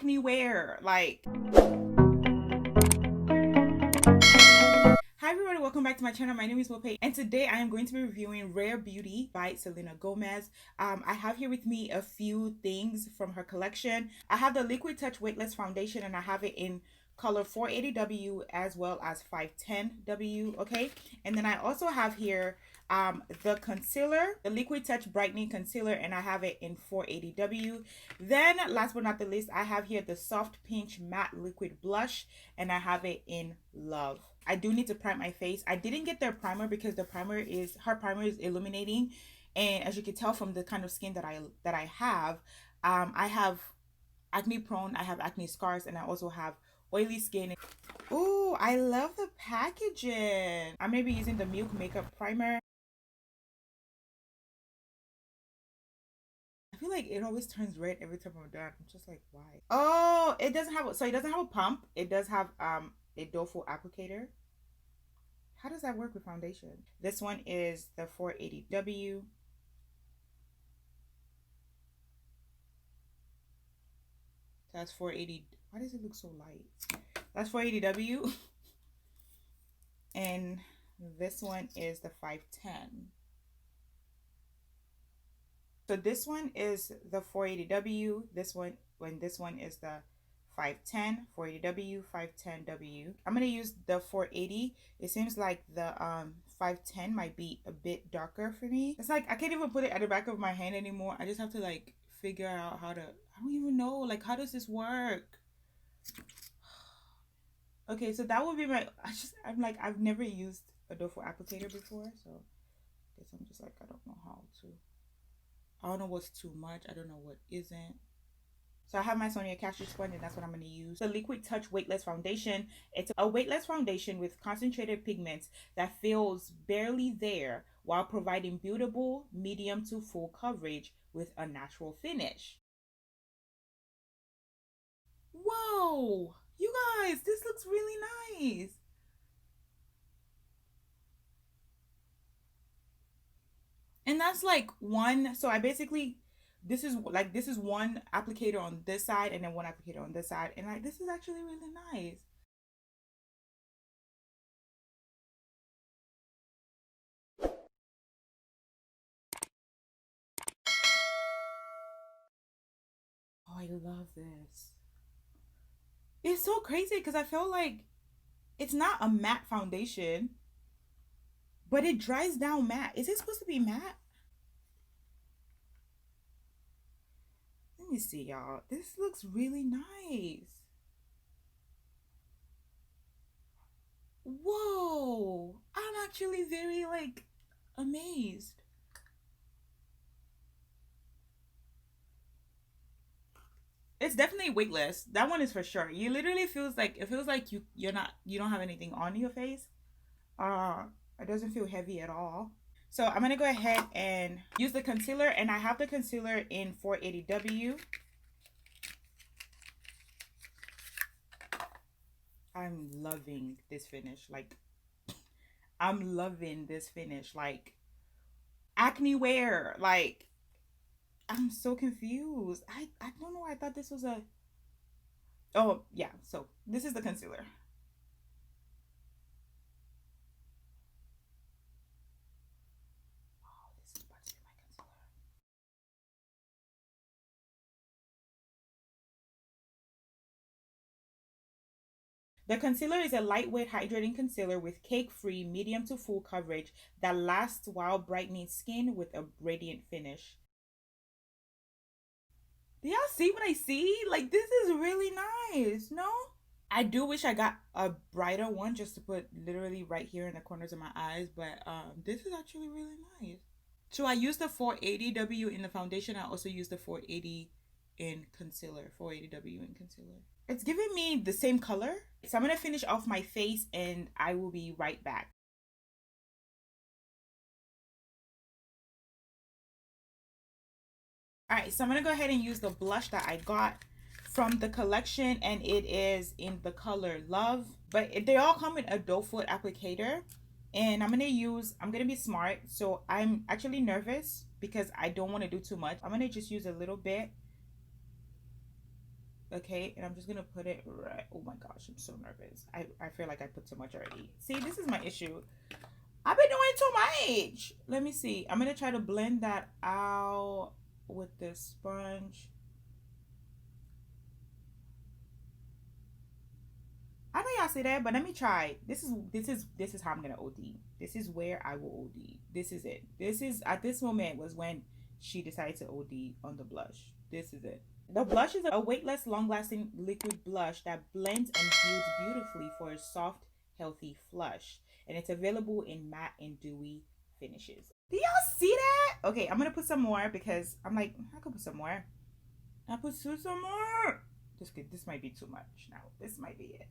acne wear. Like, hi everybody, welcome back to my channel. My name is Mope, and today I am going to be reviewing Rare Beauty by Selena Gomez. I have here with me a few things from her collection. I have the Liquid Touch Weightless Foundation, and I have it in color 480W as well as 510W. Okay, and then I also have here the concealer, the Liquid Touch Brightening Concealer, and I have it in 480W. Then last but not the least, I have here the Soft Pinch Matte Liquid Blush, and I have it in Love. I do need to prime my face. I didn't get their primer because her primer is illuminating, and as you can tell from the kind of skin that I have acne prone, I have acne scars, and I also have oily skin. Ooh, I love the packaging. I'm gonna be using the Milk Makeup Primer. I feel like it always turns red every time I'm done. I'm just like, why? Oh, it doesn't have a pump. It does have a doe foot applicator. How does that work with foundation? This one is the 480W. That's 480. Why does it look so light? That's 480W. And this one is the 510. So this one is the 480W. This one is the 510, 480W, 510W. I'm gonna use the 480. It seems like the 510 might be a bit darker for me. It's like I can't even put it at the back of my hand anymore. I just have to like figure out how to, I don't even know, like, how does this work? Okay, so that would be my, I'm like, I've never used a doe foot applicator before, so I guess I'm just like, I don't know how to. I don't know what's too much. I don't know what isn't. So I have my Sonia Cashew sponge, and that's what I'm going to use. The Liquid Touch Weightless Foundation. It's a weightless foundation with concentrated pigments that feels barely there while providing beautiful medium to full coverage with a natural finish. Whoa! You guys, this looks really nice. And that's like one, so I basically, this is one applicator on this side and then one applicator on this side, and like, this is actually really nice. Oh, I love this. It's so crazy because I feel like it's not a matte foundation, but it dries down matte. Is it supposed to be matte? Let me see, y'all. This looks really nice. Whoa! I'm actually very like amazed. It's definitely weightless. That one is for sure. You literally feels like, it feels like you don't have anything on your face. It doesn't feel heavy at all. So I'm gonna go ahead and use the concealer, and I have the concealer in 480W. I'm loving this finish. Like, I'm loving this finish. Like, acne wear. Like, I'm so confused. I don't know. I thought this was a, oh yeah, so this is the concealer. Oh, this is about to be my concealer. The concealer is a lightweight hydrating concealer with cake-free medium to full coverage that lasts while brightening skin with a radiant finish. Do y'all see what I see? Like, this is really nice, no? I do wish I got a brighter one just to put literally right here in the corners of my eyes, but this is actually really nice. So I used the 480W in the foundation. I also used the 480 in concealer, 480W in concealer. It's giving me the same color. So I'm going to finish off my face and I will be right back. Alright, so I'm going to go ahead and use the blush that I got from the collection, and it is in the color Love. But they all come with a doe foot applicator. And I'm going to be smart. So I'm actually nervous because I don't want to do too much. I'm going to just use a little bit. Okay, and I'm just gonna put it right. Oh my gosh, I'm so nervous. I feel like I put too much already. See, this is my issue. I've been doing too much. Let me see. I'm gonna try to blend that out with this sponge. I know y'all say that, but let me try. This is how I'm gonna OD. This is where I will OD. This is it. This is at this moment was when she decided to OD on the blush. This is it. The blush is a weightless, long-lasting liquid blush that blends and builds beautifully for a soft, healthy flush. And it's available in matte and dewy finishes. Do y'all see that? Okay, I'm gonna put some more because I'm like, I could put some more. I put some more. This might be too much now. This might be it.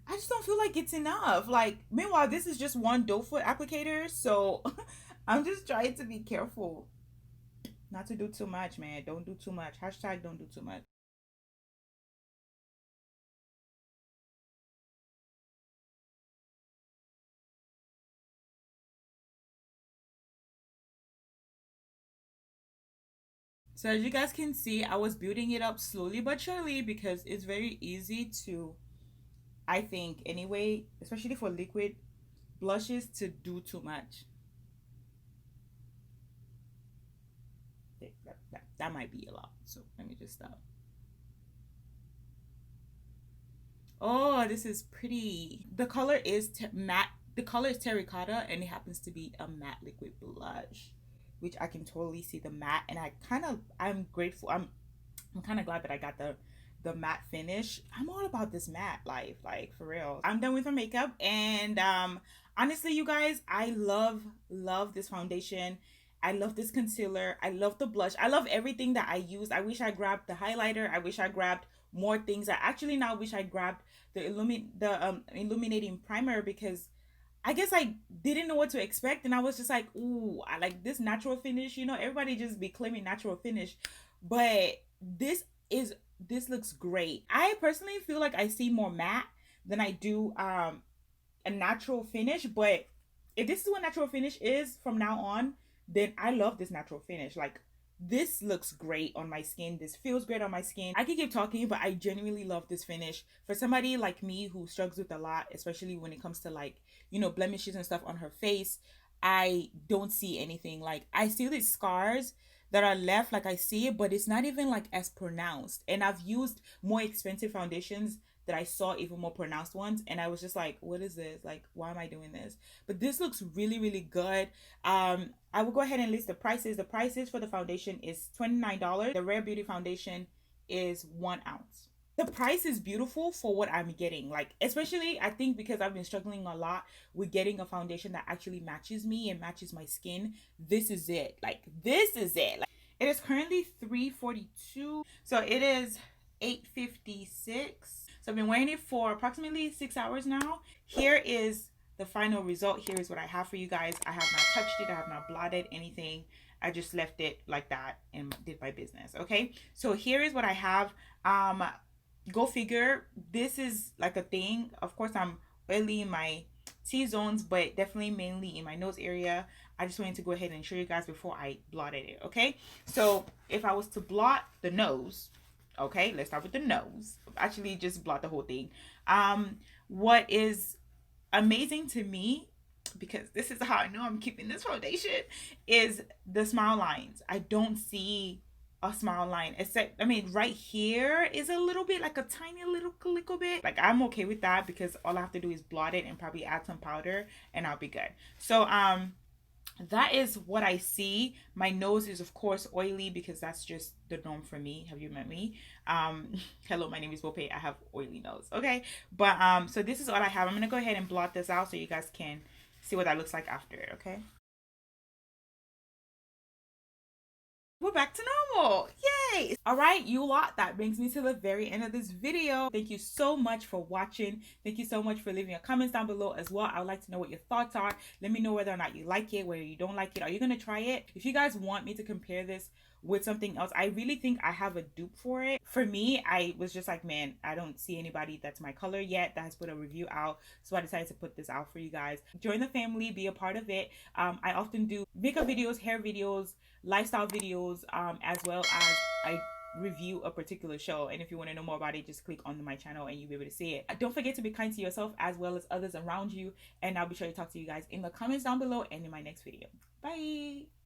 I just don't feel like it's enough. Like, meanwhile, this is just one doe foot applicator, so I'm just trying to be careful not to do too much, man. Don't do too much. Hashtag don't do too much. So as you guys can see, I was building it up slowly but surely because it's very easy to, I think anyway, especially for liquid blushes, to do too much. That might be a lot. So let me just stop. Oh, this is pretty. The color is matte. The color is terracotta, and it happens to be a matte liquid blush, which I can totally see the matte. And I'm grateful. I'm kind of glad that I got the matte finish. I'm all about this matte life, like for real. I'm done with my makeup, and honestly, you guys, I love this foundation. I love this concealer. I love the blush. I love everything that I use. I wish I grabbed the highlighter. I wish I grabbed more things. I actually now wish I grabbed the illuminating primer because I guess I didn't know what to expect, and I was just like, ooh, I like this natural finish. You know, everybody just be claiming natural finish, but this is this looks great. I personally feel like I see more matte than I do a natural finish, but if this is what natural finish is from now on, then I love this natural finish. Like, this looks great on my skin. This feels great on my skin. I can keep talking, but I genuinely love this finish. For somebody like me who struggles with a lot, especially when it comes to like, you know, blemishes and stuff on her face, I don't see anything. Like, I see these scars that are left, like I see it, but it's not even like as pronounced. And I've used more expensive foundations that I saw even more pronounced ones, and I was just like, what is this? Like, why am I doing this? But this looks really good. I will go ahead and list the prices. The prices for the foundation is $29. The Rare Beauty foundation is 1 ounce. The price is beautiful for what I'm getting. Like, especially I think because I've been struggling a lot with getting a foundation that actually matches me and matches my skin. This is it. Like, this is it. Like, it is currently $3.42. So it is $8.56. So I've been wearing it for approximately 6 hours now. Here is the final result. Here is what I have for you guys. I have not touched it. I have not blotted anything. I just left it like that and did my business. Okay, so here is what I have. Go figure, this is like a thing. Of course, I'm oily in my T-zones, but definitely mainly in my nose area. I just wanted to go ahead and show you guys before I blotted it. Okay, so if I was to blot the nose, okay, let's start with the nose. Actually, just blot the whole thing. What is amazing to me, because this is how I know I'm keeping this foundation, is the smile lines. I don't see a smile line, except, I mean, right here is a little bit, like a tiny little bit. Like, I'm okay with that because all I have to do is blot it and probably add some powder and I'll be good. So that is what I see. My nose is of course oily because that's just the norm for me. Have you met me? Hello, my name is Bope. I have oily nose. Okay, but so this is all I have. I'm gonna go ahead and blot this out so you guys can see what that looks like after it. Okay, we're back to normal. Yay! All right, you lot, that brings me to the very end of this video. Thank you so much for watching. Thank you so much for leaving your comments down below as well. I would like to know what your thoughts are. Let me know whether or not you like it, whether you don't like it. Are you gonna try it? If you guys want me to compare this with something else. I really think I have a dupe for it. For me, I was just like, man, I don't see anybody that's my color yet that has put a review out, so I decided to put this out for you guys. Join the family, be a part of it. I often do makeup videos, hair videos, lifestyle videos, as well as I review a particular show. And if you want to know more about it, just click on my channel and you'll be able to see it. Don't forget to be kind to yourself as well as others around you, and I'll be sure to talk to you guys in the comments down below and in my next video. Bye.